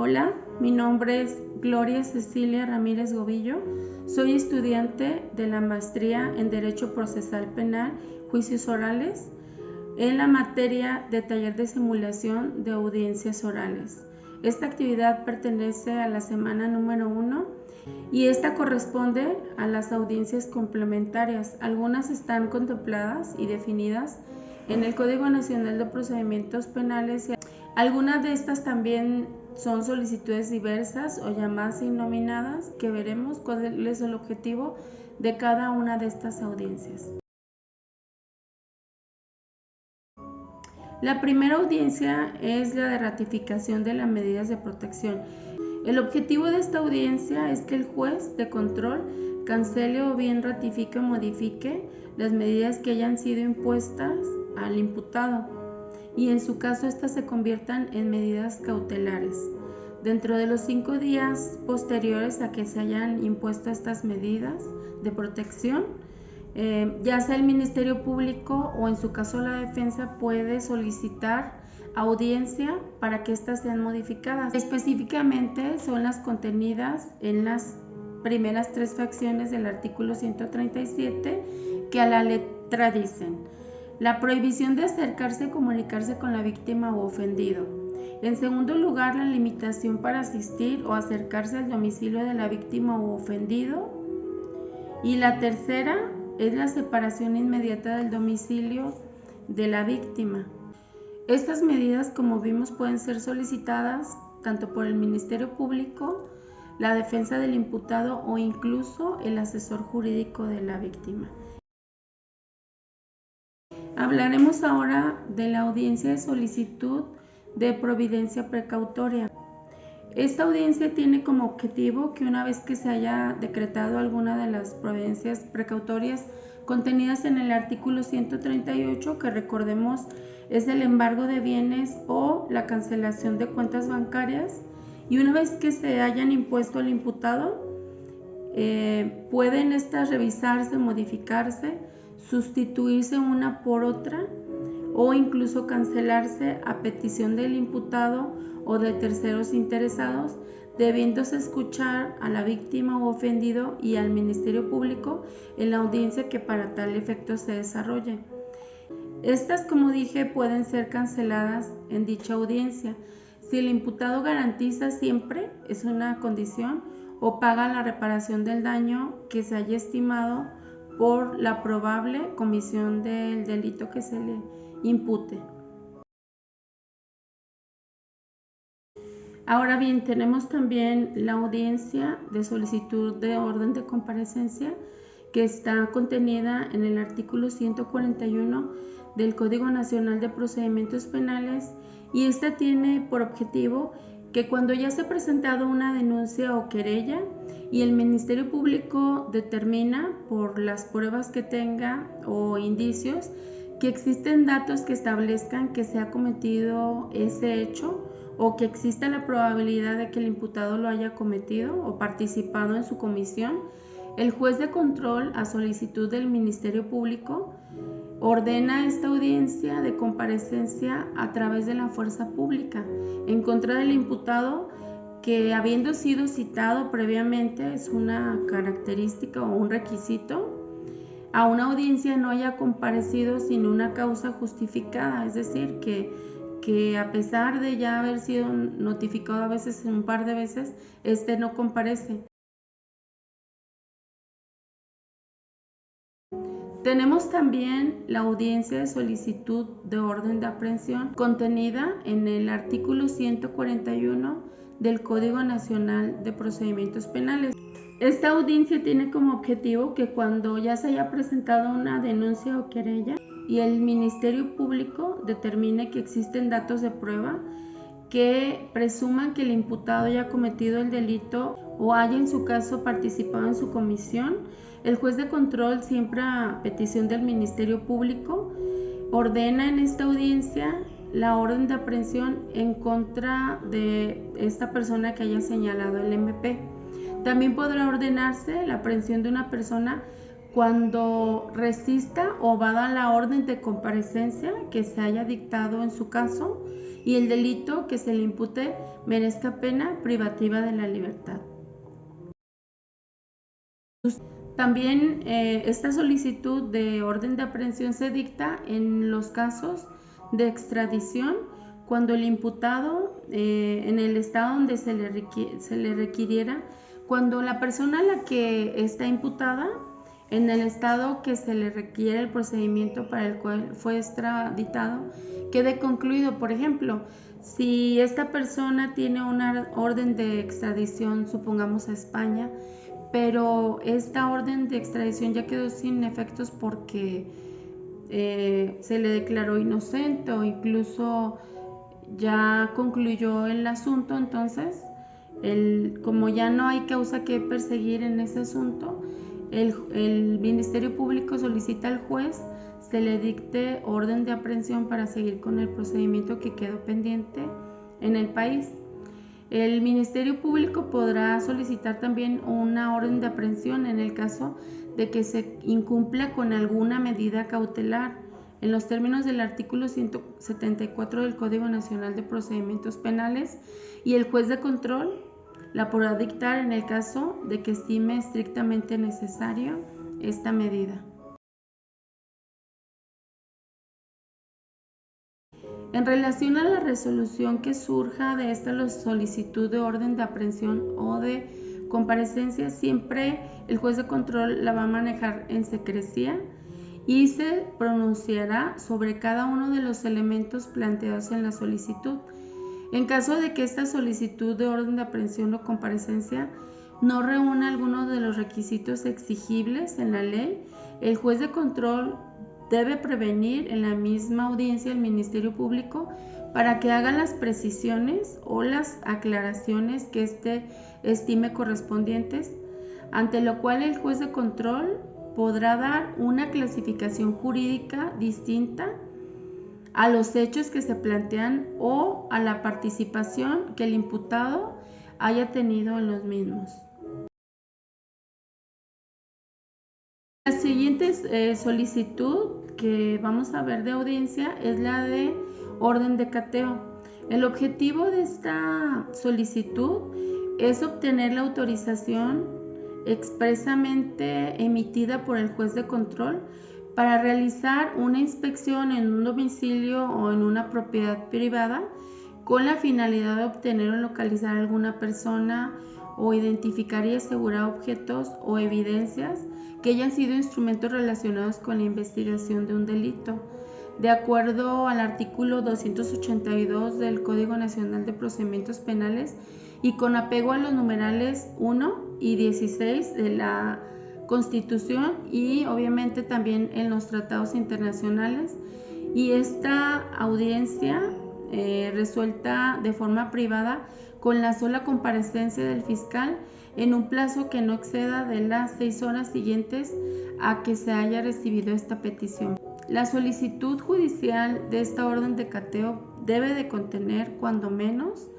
Hola, mi nombre es Gloria Cecilia Ramírez Gobillo. Soy estudiante de la maestría en Derecho Procesal Penal, Juicios Orales, en la materia de taller de simulación de audiencias orales. Esta actividad pertenece a la semana número 1 y esta corresponde a las audiencias complementarias. Algunas están contempladas y definidas en el Código Nacional de Procedimientos Penales. Algunas de estas también son solicitudes diversas o llamadas innominadas, que veremos cuál es el objetivo de cada una de estas audiencias. La primera audiencia es la de ratificación de las medidas de protección. El objetivo de esta audiencia es que el juez de control cancele o bien ratifique o modifique las medidas que hayan sido impuestas al imputado y en su caso estas se conviertan en medidas cautelares. Dentro de los 5 días posteriores a que se hayan impuesto estas medidas de protección, ya sea el Ministerio Público o en su caso la defensa puede solicitar audiencia para que éstas sean modificadas. Específicamente son las contenidas en las primeras 3 fracciones del artículo 137 que a la letra dicen: la prohibición de acercarse y comunicarse con la víctima o ofendido. En segundo lugar, la limitación para asistir o acercarse al domicilio de la víctima o ofendido. Y la tercera es la separación inmediata del domicilio de la víctima. Estas medidas, como vimos, pueden ser solicitadas tanto por el Ministerio Público, la defensa del imputado o incluso el asesor jurídico de la víctima. Hablaremos ahora de la audiencia de solicitud de providencia precautoria. Esta audiencia tiene como objetivo que una vez que se haya decretado alguna de las providencias precautorias contenidas en el artículo 138, que recordemos es el embargo de bienes o la cancelación de cuentas bancarias, y una vez que se hayan impuesto al imputado, pueden estas revisarse, modificarse, sustituirse una por otra o incluso cancelarse a petición del imputado o de terceros interesados, debiéndose escuchar a la víctima o ofendido y al Ministerio Público en la audiencia que para tal efecto se desarrolle. Estas, como dije, pueden ser canceladas en dicha audiencia si el imputado garantiza siempre, es una condición, o paga la reparación del daño que se haya estimado por la probable comisión del delito que se le impute. Ahora bien, tenemos también la audiencia de solicitud de orden de comparecencia, que está contenida en el artículo 141 del Código Nacional de Procedimientos Penales, y esta tiene por objetivo que cuando ya se ha presentado una denuncia o querella y el Ministerio Público determina por las pruebas que tenga o indicios que existen datos que establezcan que se ha cometido ese hecho o que exista la probabilidad de que el imputado lo haya cometido o participado en su comisión, el juez de control, a solicitud del Ministerio Público, ordena esta audiencia de comparecencia a través de la fuerza pública en contra del imputado que, habiendo sido citado previamente, es una característica o un requisito, a una audiencia no haya comparecido sin una causa justificada, es decir, que a pesar de ya haber sido notificado a veces, un par de veces, no comparece. Tenemos también la audiencia de solicitud de orden de aprehensión contenida en el artículo 141 del Código Nacional de Procedimientos Penales. Esta audiencia tiene como objetivo que cuando ya se haya presentado una denuncia o querella y el Ministerio Público determine que existen datos de prueba que presuman que el imputado haya cometido el delito o haya en su caso participado en su comisión, el juez de control, siempre a petición del Ministerio Público, ordena en esta audiencia la orden de aprehensión en contra de esta persona que haya señalado el MP. También podrá ordenarse la aprehensión de una persona cuando resista o evada la orden de comparecencia que se haya dictado en su caso y el delito que se le impute merezca pena privativa de la libertad. También esta solicitud de orden de aprehensión se dicta en los casos de extradición cuando el imputado en el estado donde se le requiriera, cuando la persona a la que está imputada en el estado que se le requiere el procedimiento para el cual fue extraditado quede concluido. Por ejemplo, si esta persona tiene una orden de extradición, supongamos a España, pero esta orden de extradición ya quedó sin efectos porque se le declaró inocente o incluso ya concluyó el asunto, entonces como ya no hay causa que perseguir en ese asunto, el Ministerio Público solicita al juez se le dicte orden de aprehensión para seguir con el procedimiento que quedó pendiente en el país. El Ministerio Público podrá solicitar también una orden de aprehensión en el caso de que se incumpla con alguna medida cautelar en los términos del artículo 174 del Código Nacional de Procedimientos Penales, y el juez de control la podrá dictar en el caso de que estime estrictamente necesario esta medida. En relación a la resolución que surja de esta solicitud de orden de aprehensión o de comparecencia, siempre el juez de control la va a manejar en secrecía y se pronunciará sobre cada uno de los elementos planteados en la solicitud. En caso de que esta solicitud de orden de aprehensión o comparecencia no reúna alguno de los requisitos exigibles en la ley, el juez de control debe prevenir en la misma audiencia al Ministerio Público para que haga las precisiones o las aclaraciones que éste estime correspondientes, ante lo cual el juez de control podrá dar una clasificación jurídica distinta a los hechos que se plantean o a la participación que el imputado haya tenido en los mismos. La siguiente solicitud que vamos a ver de audiencia es la de orden de cateo. El objetivo de esta solicitud es obtener la autorización expresamente emitida por el juez de control para realizar una inspección en un domicilio o en una propiedad privada con la finalidad de obtener o localizar a alguna persona o identificar y asegurar objetos o evidencias que hayan sido instrumentos relacionados con la investigación de un delito. De acuerdo al artículo 282 del Código Nacional de Procedimientos Penales y con apego a los numerales 1 y 16 de la Constitución y obviamente también en los tratados internacionales, y esta audiencia resuelta de forma privada con la sola comparecencia del fiscal en un plazo que no exceda de las 6 horas siguientes a que se haya recibido esta petición. La solicitud judicial de esta orden de cateo debe de contener cuando menos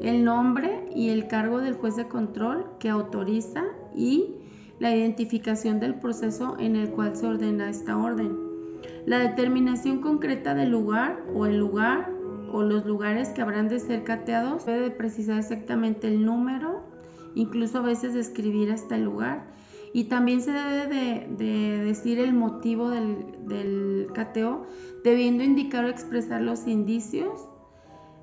el nombre y el cargo del juez de control que autoriza y la identificación del proceso en el cual se ordena esta orden. La determinación concreta del lugar o el lugar o los lugares que habrán de ser cateados debe de precisar exactamente el número, incluso a veces describir hasta el lugar, y también se debe de decir el motivo del cateo, debiendo indicar o expresar los indicios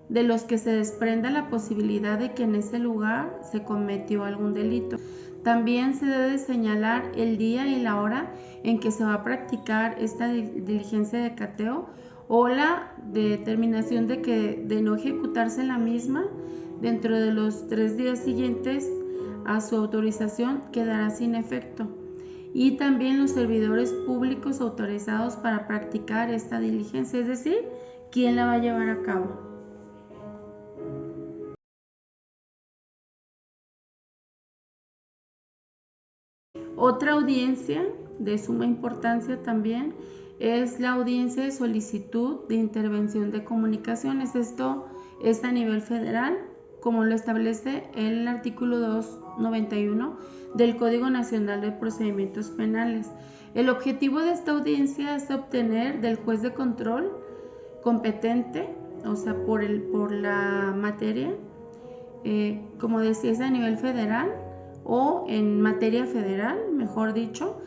de los que se desprenda la posibilidad de que en ese lugar se cometió algún delito. También se debe de señalar el día y la hora en que se va a practicar esta diligencia de cateo o la determinación de no ejecutarse la misma dentro de los 3 días siguientes a su autorización quedará sin efecto, y también los servidores públicos autorizados para practicar esta diligencia, es decir, quién la va a llevar a cabo. Otra audiencia de suma importancia también es la audiencia de solicitud de intervención de comunicaciones. Esto es a nivel federal como lo establece el artículo 291 del Código Nacional de Procedimientos Penales. El objetivo de esta audiencia es obtener del juez de control competente, o sea, por la materia, como decía, es a nivel federal o en materia federal, mejor dicho,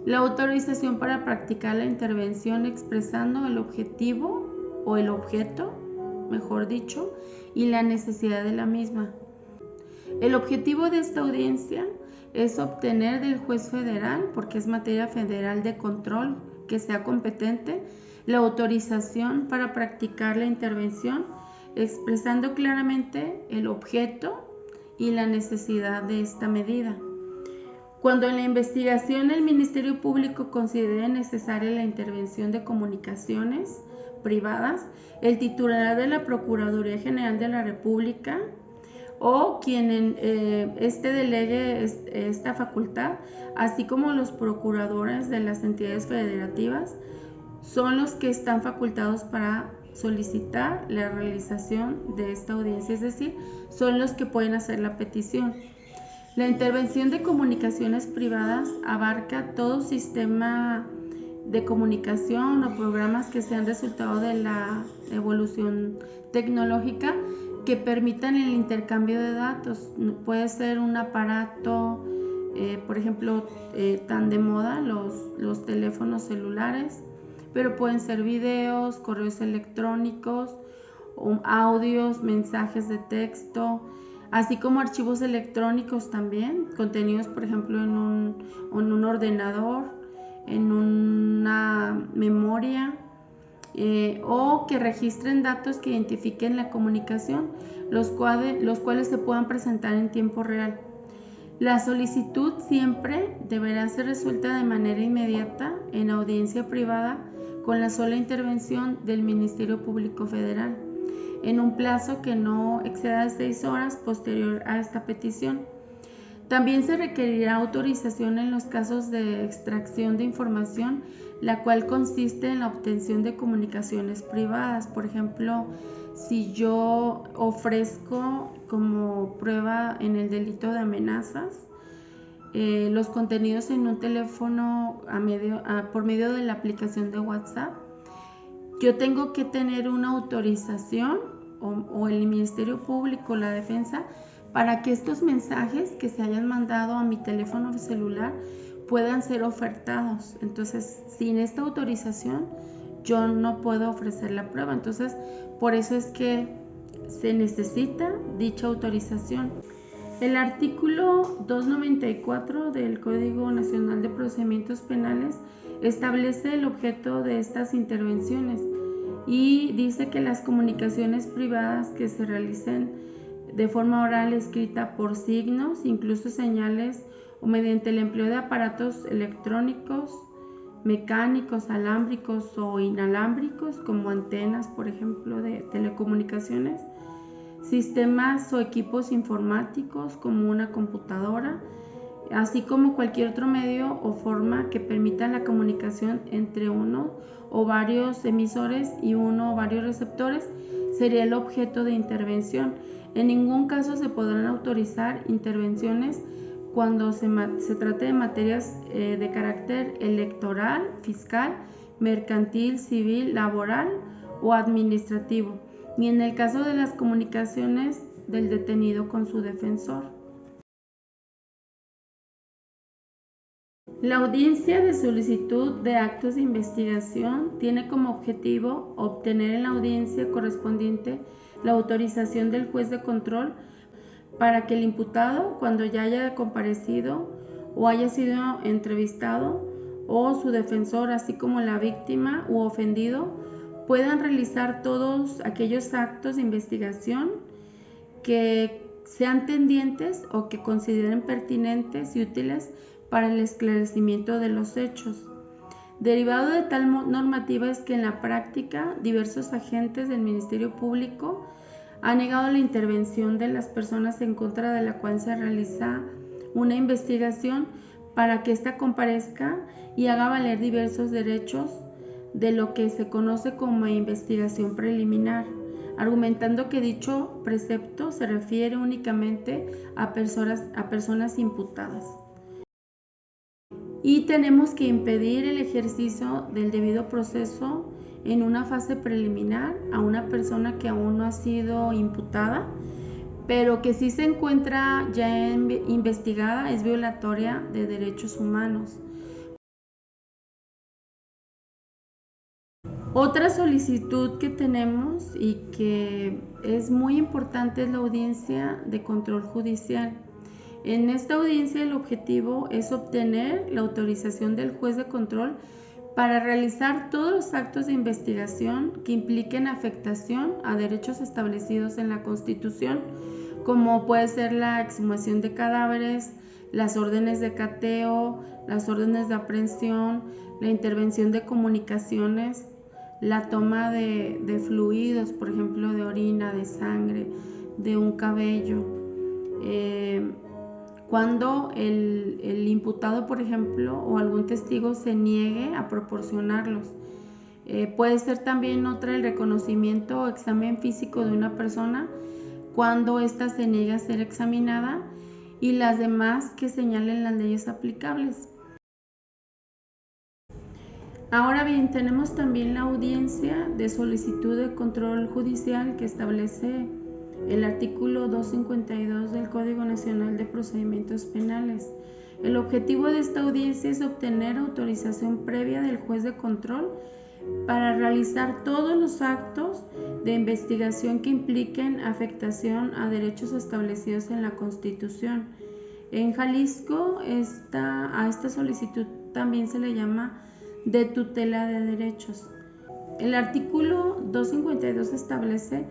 la autorización para practicar la intervención expresando el objetivo o el objeto, mejor dicho, y la necesidad de la misma. El objetivo de esta audiencia es obtener del juez federal, porque es materia federal de control, que sea competente, la autorización para practicar la intervención, expresando claramente el objeto y la necesidad de esta medida. Cuando en la investigación el Ministerio Público considere necesaria la intervención de comunicaciones privadas, el titular de la Procuraduría General de la República o quien delegue esta facultad, así como los procuradores de las entidades federativas, son los que están facultados para solicitar la realización de esta audiencia, es decir, son los que pueden hacer la petición. La intervención de comunicaciones privadas abarca todo sistema de comunicación o programas que sean resultado de la evolución tecnológica que permitan el intercambio de datos. Puede ser un aparato, por ejemplo, tan de moda los teléfonos celulares, pero pueden ser videos, correos electrónicos, audios, mensajes de texto, así como archivos electrónicos también, contenidos por ejemplo en un ordenador, en una memoria, o que registren datos que identifiquen la comunicación, los cuales se puedan presentar en tiempo real. La solicitud siempre deberá ser resuelta de manera inmediata en audiencia privada con la sola intervención del Ministerio Público Federal, en un plazo que no exceda de 6 horas posterior a esta petición. También se requerirá autorización en los casos de extracción de información, la cual consiste en la obtención de comunicaciones privadas. Por ejemplo, si yo ofrezco como prueba en el delito de amenazas los contenidos en un teléfono por medio de la aplicación de WhatsApp, yo tengo que tener una autorización o el Ministerio Público, la Defensa, para que estos mensajes que se hayan mandado a mi teléfono celular puedan ser ofertados. Entonces, sin esta autorización, yo no puedo ofrecer la prueba. Entonces, por eso es que se necesita dicha autorización. El artículo 294 del Código Nacional de Procedimientos Penales establece el objeto de estas intervenciones y dice que las comunicaciones privadas que se realicen de forma oral, escrita, por signos, incluso señales o mediante el empleo de aparatos electrónicos, mecánicos, alámbricos o inalámbricos, como antenas, por ejemplo, de telecomunicaciones, sistemas o equipos informáticos como una computadora, así como cualquier otro medio o forma que permita la comunicación entre uno o varios emisores y uno o varios receptores, sería el objeto de intervención. En ningún caso se podrán autorizar intervenciones cuando se trate de materias de carácter electoral, fiscal, mercantil, civil, laboral o administrativo, ni en el caso de las comunicaciones del detenido con su defensor. La audiencia de solicitud de actos de investigación tiene como objetivo obtener en la audiencia correspondiente la autorización del juez de control para que el imputado, cuando ya haya comparecido o haya sido entrevistado, o su defensor, así como la víctima u ofendido, puedan realizar todos aquellos actos de investigación que sean tendientes o que consideren pertinentes y útiles para el esclarecimiento de los hechos. Derivado de tal normativa es que en la práctica diversos agentes del Ministerio Público han negado la intervención de las personas en contra de la cual se realiza una investigación para que ésta comparezca y haga valer diversos derechos de lo que se conoce como investigación preliminar, argumentando que dicho precepto se refiere únicamente a personas imputadas. Y tenemos que impedir el ejercicio del debido proceso en una fase preliminar a una persona que aún no ha sido imputada, pero que sí se encuentra ya investigada, es violatoria de derechos humanos. Otra solicitud que tenemos y que es muy importante es la audiencia de control judicial. En esta audiencia el objetivo es obtener la autorización del juez de control para realizar todos los actos de investigación que impliquen afectación a derechos establecidos en la Constitución, como puede ser la exhumación de cadáveres, las órdenes de cateo, las órdenes de aprehensión, la intervención de comunicaciones, la toma de fluidos, por ejemplo, de orina, de sangre, de un cabello. Cuando el imputado, por ejemplo, o algún testigo se niegue a proporcionarlos. Puede ser también otra el reconocimiento o examen físico de una persona cuando ésta se niegue a ser examinada, y las demás que señalen las leyes aplicables. Ahora bien, tenemos también la audiencia de solicitud de control judicial que establece el artículo 252 del Código Nacional de Procedimientos Penales. El objetivo de esta audiencia es obtener autorización previa del juez de control para realizar todos los actos de investigación que impliquen afectación a derechos establecidos en la Constitución. En Jalisco, a esta solicitud también se le llama de tutela de derechos. El artículo 252 establece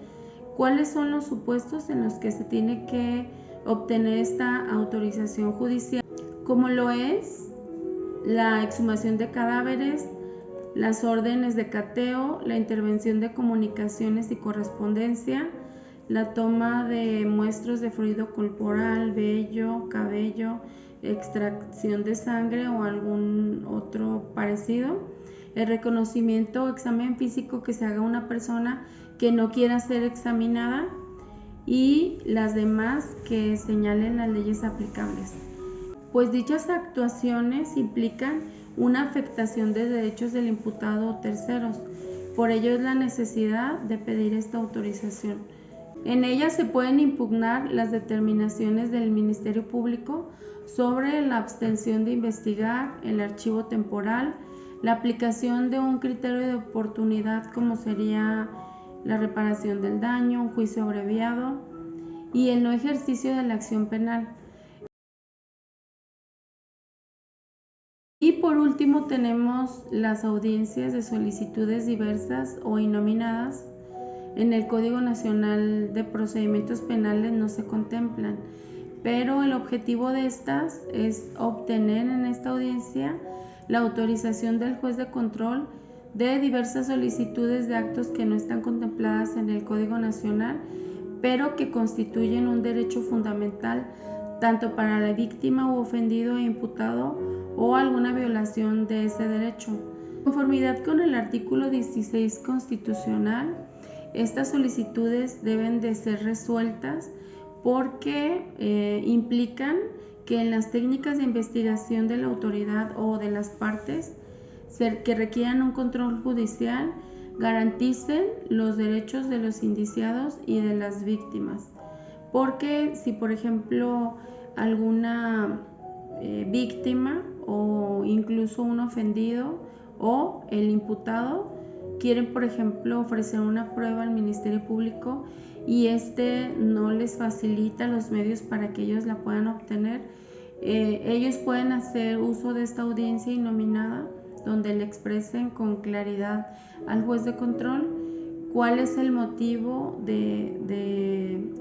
cuáles son los supuestos en los que se tiene que obtener esta autorización judicial, como lo es la exhumación de cadáveres, las órdenes de cateo, la intervención de comunicaciones y correspondencia, la toma de muestras de fluido corporal, vello, cabello, extracción de sangre o algún otro parecido, el reconocimiento o examen físico que se haga a una persona que no quiera ser examinada, y las demás que señalen las leyes aplicables. Pues dichas actuaciones implican una afectación de derechos del imputado o terceros. Por ello es la necesidad de pedir esta autorización. En ella se pueden impugnar las determinaciones del Ministerio Público sobre la abstención de investigar, el archivo temporal, la aplicación de un criterio de oportunidad como sería la reparación del daño, un juicio abreviado y el no ejercicio de la acción penal. Y por último tenemos las audiencias de solicitudes diversas o innominadas. En el Código Nacional de Procedimientos Penales no se contemplan, pero el objetivo de estas es obtener en esta audiencia la autorización del juez de control de diversas solicitudes de actos que no están contempladas en el Código Nacional, pero que constituyen un derecho fundamental tanto para la víctima u ofendido e imputado o alguna violación de ese derecho. En conformidad con el artículo 16 constitucional, estas solicitudes deben de ser resueltas porque implican que en las técnicas de investigación de la autoridad o de las partes que requieran un control judicial garanticen los derechos de los indiciados y de las víctimas. Porque si, por ejemplo, alguna víctima o incluso un ofendido o el imputado quieren, por ejemplo, ofrecer una prueba al Ministerio Público y no les facilita los medios para que ellos la puedan obtener, ellos pueden hacer uso de esta audiencia innominada donde le expresen con claridad al juez de control cuál es el motivo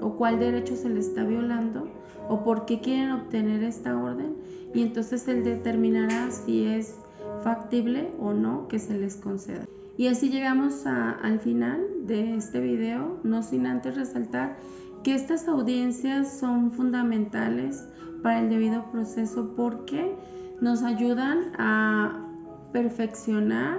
o cuál derecho se le está violando o por qué quieren obtener esta orden, y entonces él determinará si es factible o no que se les conceda. Y así llegamos al final de este video, no sin antes resaltar que estas audiencias son fundamentales para el debido proceso porque nos ayudan a perfeccionar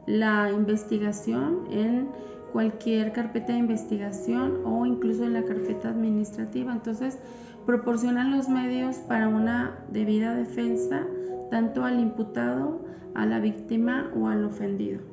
la investigación en cualquier carpeta de investigación o incluso en la carpeta administrativa. Entonces, proporcionan los medios para una debida defensa tanto al imputado, a la víctima o al ofendido.